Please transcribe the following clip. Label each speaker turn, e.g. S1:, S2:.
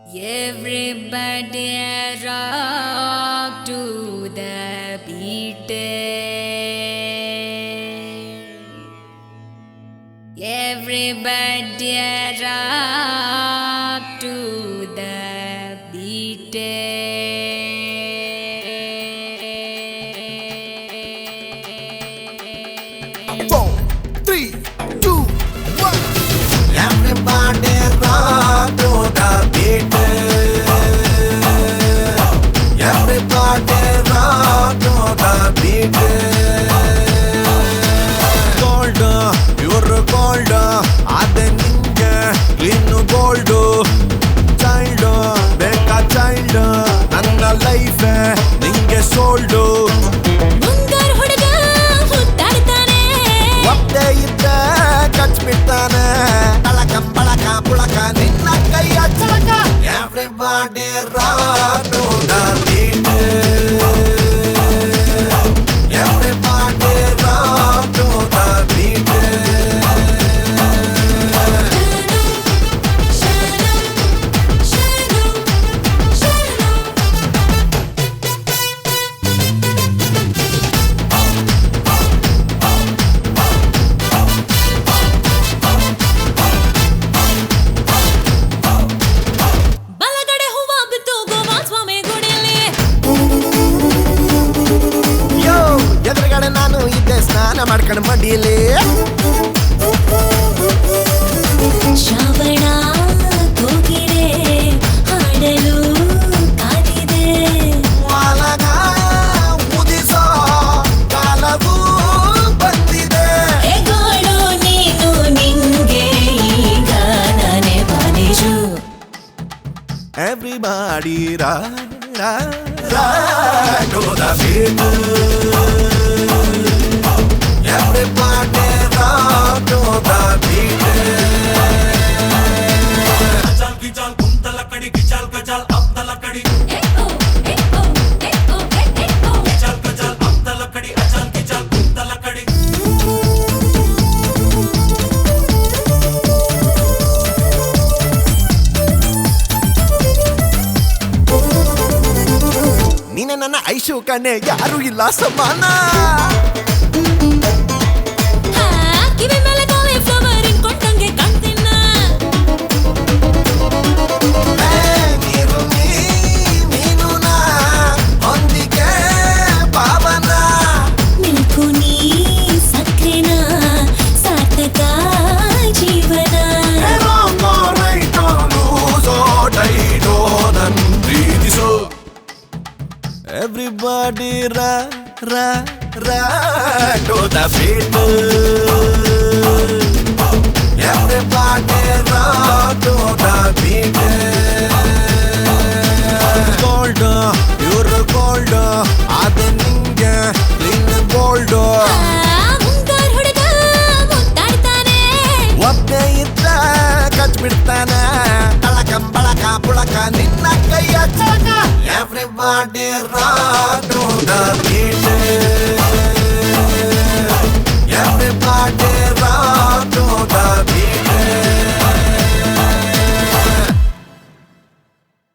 S1: Everybody rock to the beat. Everybody rock to the beat.
S2: 4, 3, 2, 1. Everybody rock to the beat. Everybody rock to the beat. Gold, you're gold. Ade ninge clean gold. Child, beka child. Nanna life ninge sold.
S1: ಮುಂಗಾರು ಹುಡುಗ ಹುಟ್ಟಾಡ್ತಾನೆ
S2: ಒಬ್ಬೇ ಇದ್ದ ಕಚ್ಬಿಡ್ತಾನೆ ಬಳಕ ಬಳಕ ಪುಳಕ ನಿನ್ನ ಕೈಯ ಚಳಕ everybody rock to the beat everybody rock to the beat
S1: ಬಲಗಡೆ ಹೂವ ಬಿತ್ತು ಗೋವಾ ಸ್ವಾಮಿ ಗುಡಿಯಲ್ಲಿ
S2: ಯೋ ಎದುರುಗಡೆ ನಾನು ಇದ್ದೆ ಸ್ನಾನ ಮಾಡ್ಕೊಂಡು ಮಡಿಯಲ್ಲಿ
S1: ಶ್ರಾವಣ ಕೋಗಿಲೆ ಹಾಡಲು ಕಾದಿದೆ
S2: ವಾಲಗ ಉದಿಸೋ ಕಾಲವೂ ಬಂದಿದೆ
S1: ಹೆಗೋಳು ನೀನು ನಿಂಗೆ ಈಗ ನಾನೇ ಬಾನಿಶು
S2: Everybody rock to the beat. Everybody rock to the beat.
S3: गजाल गिजाल घुमता लकड़ी गिजाल गजाल अपना लकड़ी गिजाल गजाल अपना लकड़ी अजाल गिजाल घुमता लकड़ी
S2: ನೀನೆ ನನ್ನ ಐಶು ಕಣೆ ಯಾರು ಇಲ್ಲ ಸಮಾನ
S1: ಕಿವಿ ಮೇಲೆ ಕಾಲಿಫ್ಲವರ್ ಇಂಕೊಂಡಂಗೆ ಕಾಣ್ತೀನ
S2: ನೀರು ನೀನು ನಾ ಹೊಂದಿಗೆ ಪಾವನ
S1: ನಿಲ್ಕು ನೀ ಸಕ್ರೆನ ಸಾರ್ಥಕ ಜೀವನ
S2: ರೋಂಗೋ ರೈಟೋ ಲೂಸೋ ಡೈಟೋ ನನ್ ಪ್ರೀತಿಸೋ Everybody rock to the beat. Everybody rock to the beat. Gold, you're gold. Ade ninge clean gold.
S1: ಮುಂಗಾರು ಹುಡುಗ ಮುತ್ತಾಡ್ತಾನೆ
S2: ಒಬ್ಬೇ ಇದ್ದ ಕಚ್ಬಿಡ್ತಾನೆ ಬಳಕ ಬಳಕ ಪುಳಕ ನಿನ್ನ ಕೈಯ ಚಳಕ Everybody rock to the beat.